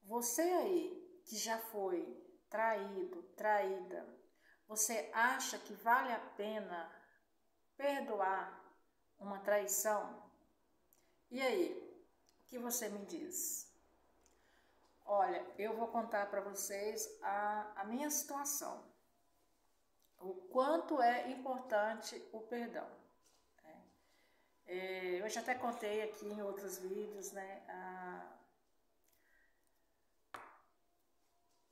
Você aí que já foi traído, traída, você acha que vale a pena perdoar uma traição? E aí, o que você me diz? Olha, eu vou contar para vocês a minha situação, o quanto é importante o perdão. Eu já até contei aqui em outros vídeos, né?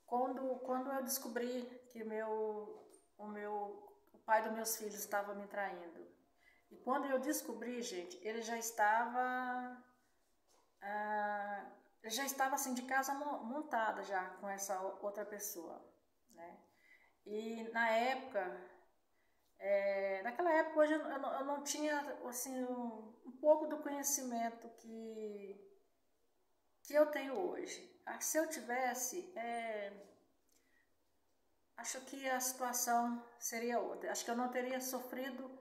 Quando eu descobri que o pai dos meus filhos estava me traindo, e quando eu descobri, gente, ele já estava assim de casa montada já com essa outra pessoa, né? E naquela época hoje eu não tinha assim um pouco do conhecimento que eu tenho hoje. Se eu tivesse, acho que a situação seria outra. Acho que eu não teria sofrido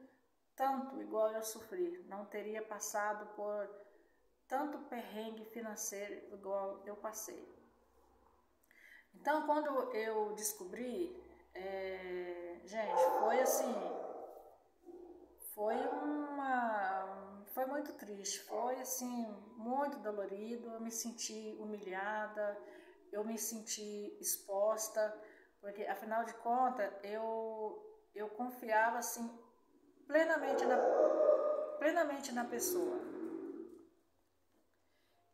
tanto igual eu sofri, não teria passado por tanto perrengue financeiro igual eu passei. Então, quando eu descobri, gente, foi assim, foi muito triste, foi assim, muito dolorido, eu me senti humilhada, eu me senti exposta, porque afinal de contas, eu confiava assim, plenamente na pessoa.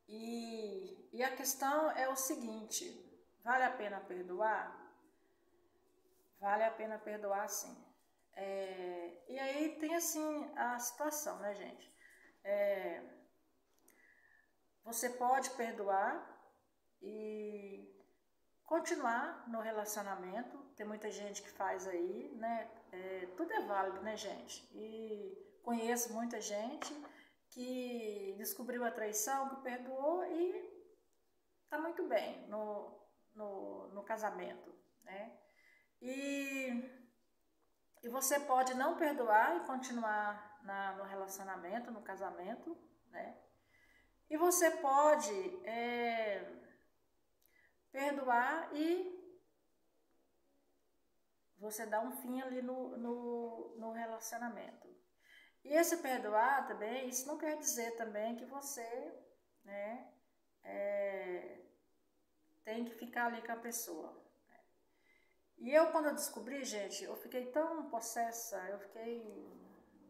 E a questão é o seguinte, vale a pena perdoar? Vale a pena perdoar sim. E aí tem assim a situação, né, gente? Você pode perdoar e continuar no relacionamento. Tem muita gente que faz aí, né? Tudo é válido, né, gente? E conheço muita gente que descobriu a traição, que perdoou e tá muito bem no casamento, né? E você pode não perdoar e continuar no relacionamento, no casamento, né? E você pode perdoar e você dar um fim ali no relacionamento. E esse perdoar também, isso não quer dizer também que você, né, tem que ficar ali com a pessoa. E eu, quando eu descobri, gente, eu fiquei tão possessa,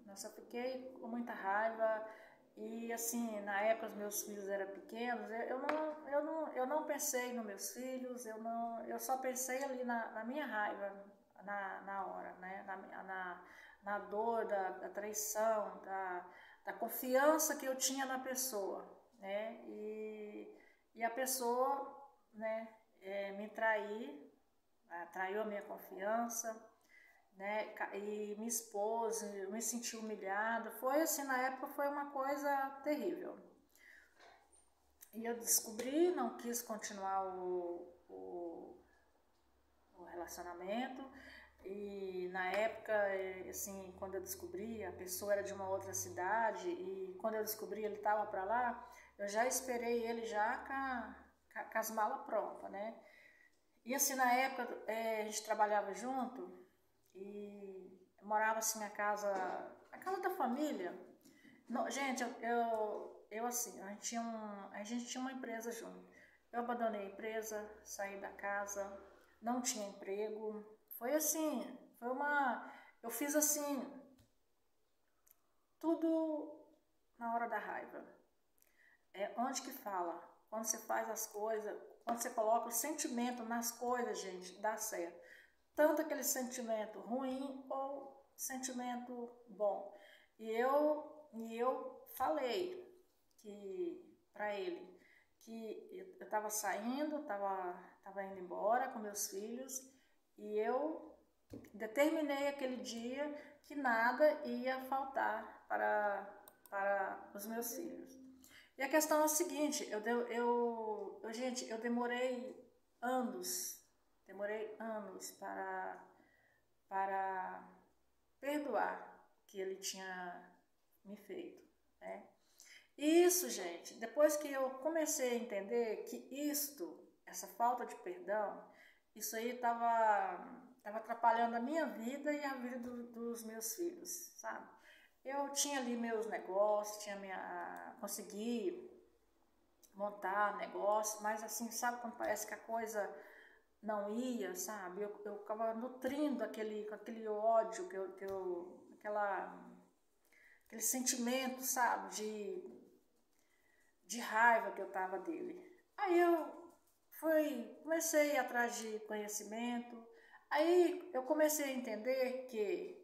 nossa, eu fiquei com muita raiva. E assim, na época os meus filhos eram pequenos, eu não pensei nos meus filhos, eu só pensei ali na minha raiva, na hora, né? Na dor da traição, da confiança que eu tinha na pessoa, né? E a pessoa, né, me traiu a minha confiança, né, e me expôs, eu me senti humilhada. Foi assim, na época foi uma coisa terrível. E eu descobri, não quis continuar o relacionamento. E na época, assim, quando eu descobri, a pessoa era de uma outra cidade, e quando eu descobri ele estava para lá, eu já esperei ele já com as malas prontas, né? E assim, na época, a gente trabalhava junto e morava assim a casa da família. Não, gente, eu assim, a gente tinha uma empresa junto. Eu abandonei a empresa, saí da casa, não tinha emprego. Foi assim, eu fiz assim, tudo na hora da raiva. Onde que fala? Quando você faz as coisas, quando você coloca o sentimento nas coisas, gente, dá certo. Tanto aquele sentimento ruim ou sentimento bom. E eu falei para ele que eu estava saindo, estava indo embora com meus filhos, e eu determinei aquele dia que nada ia faltar para os meus filhos. E a questão é a seguinte, gente, eu demorei anos para perdoar o que ele tinha me feito, né? E isso, gente, depois que eu comecei a entender que isto essa falta de perdão, isso aí tava atrapalhando a minha vida e a vida dos meus filhos, sabe? Eu tinha ali meus negócios, consegui montar negócio, mas assim, sabe quando parece que a coisa não ia, sabe? Eu ficava nutrindo aquele ódio, aquele sentimento, sabe? De raiva que eu tava dele. Aí comecei atrás de conhecimento, aí eu comecei a entender que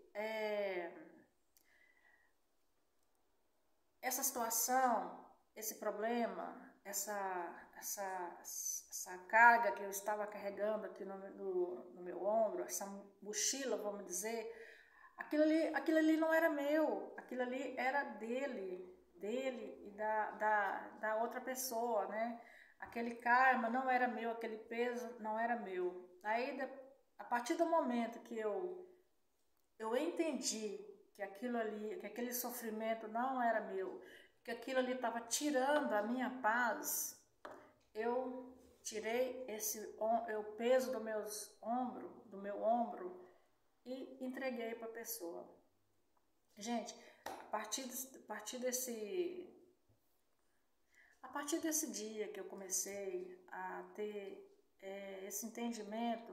essa situação, esse problema, essa carga que eu estava carregando aqui no meu ombro, essa mochila, vamos dizer, aquilo ali não era meu, aquilo ali era dele e da outra pessoa, né? Aquele karma não era meu, aquele peso não era meu. Aí, a partir do momento que eu entendi que aquele sofrimento não era meu, que aquilo ali estava tirando a minha paz, eu tirei o peso do meu ombro e entreguei para a pessoa. Gente, a partir desse dia que eu comecei a ter esse entendimento,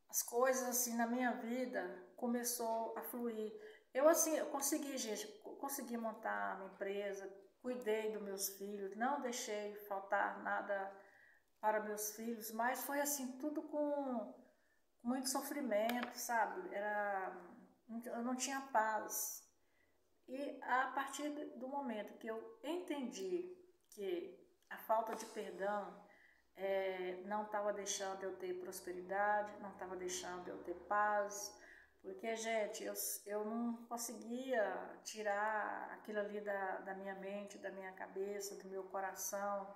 as coisas assim na minha vida começou a fluir. Eu consegui montar a minha empresa, cuidei dos meus filhos, não deixei faltar nada para meus filhos, mas foi assim, tudo com muito sofrimento, sabe? Eu não tinha paz. E a partir do momento que eu entendi que a falta de perdão não estava deixando eu ter prosperidade, não estava deixando eu ter paz, porque, gente, eu não conseguia tirar aquilo ali da minha mente, da minha cabeça, do meu coração,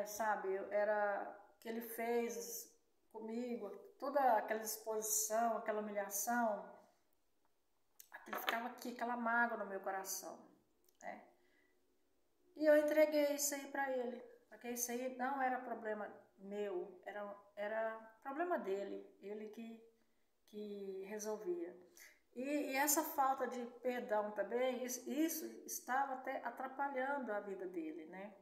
sabe? Era o que ele fez comigo, toda aquela exposição, aquela humilhação, aquilo ficava aqui, aquela mágoa no meu coração, né? E eu entreguei isso aí para ele, porque isso aí não era problema meu, era problema dele, ele que resolvia. E essa falta de perdão também, isso estava até atrapalhando a vida dele, né?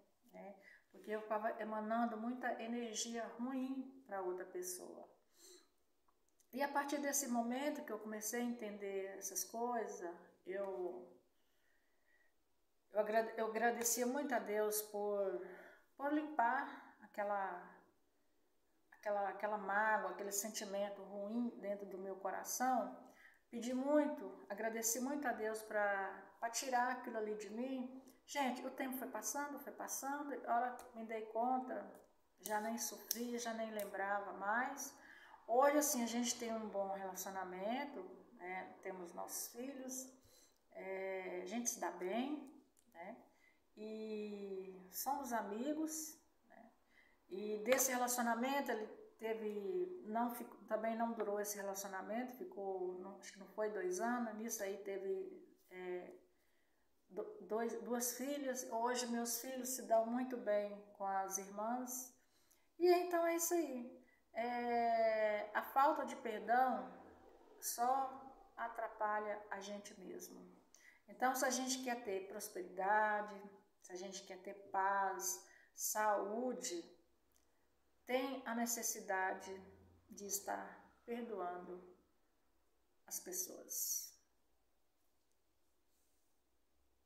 Porque eu estava emanando muita energia ruim para outra pessoa. E a partir desse momento que eu comecei a entender essas coisas, eu agradecia muito a Deus por limpar aquela mágoa, aquele sentimento ruim dentro do meu coração. Agradeci muito a Deus para tirar aquilo ali de mim. Gente, o tempo foi passando, e a hora que me dei conta, já nem sofria, já nem lembrava mais. Hoje, assim, a gente tem um bom relacionamento, né? Temos nossos filhos, a gente se dá bem, né? E somos amigos, né? E desse relacionamento, também não durou esse relacionamento, acho que não foi 2 anos, nisso aí teve duas filhas. Hoje meus filhos se dão muito bem com as irmãs, e então é isso aí. A falta de perdão só atrapalha a gente mesmo. Então, se a gente quer ter prosperidade, se a gente quer ter paz, saúde, tem a necessidade de estar perdoando as pessoas.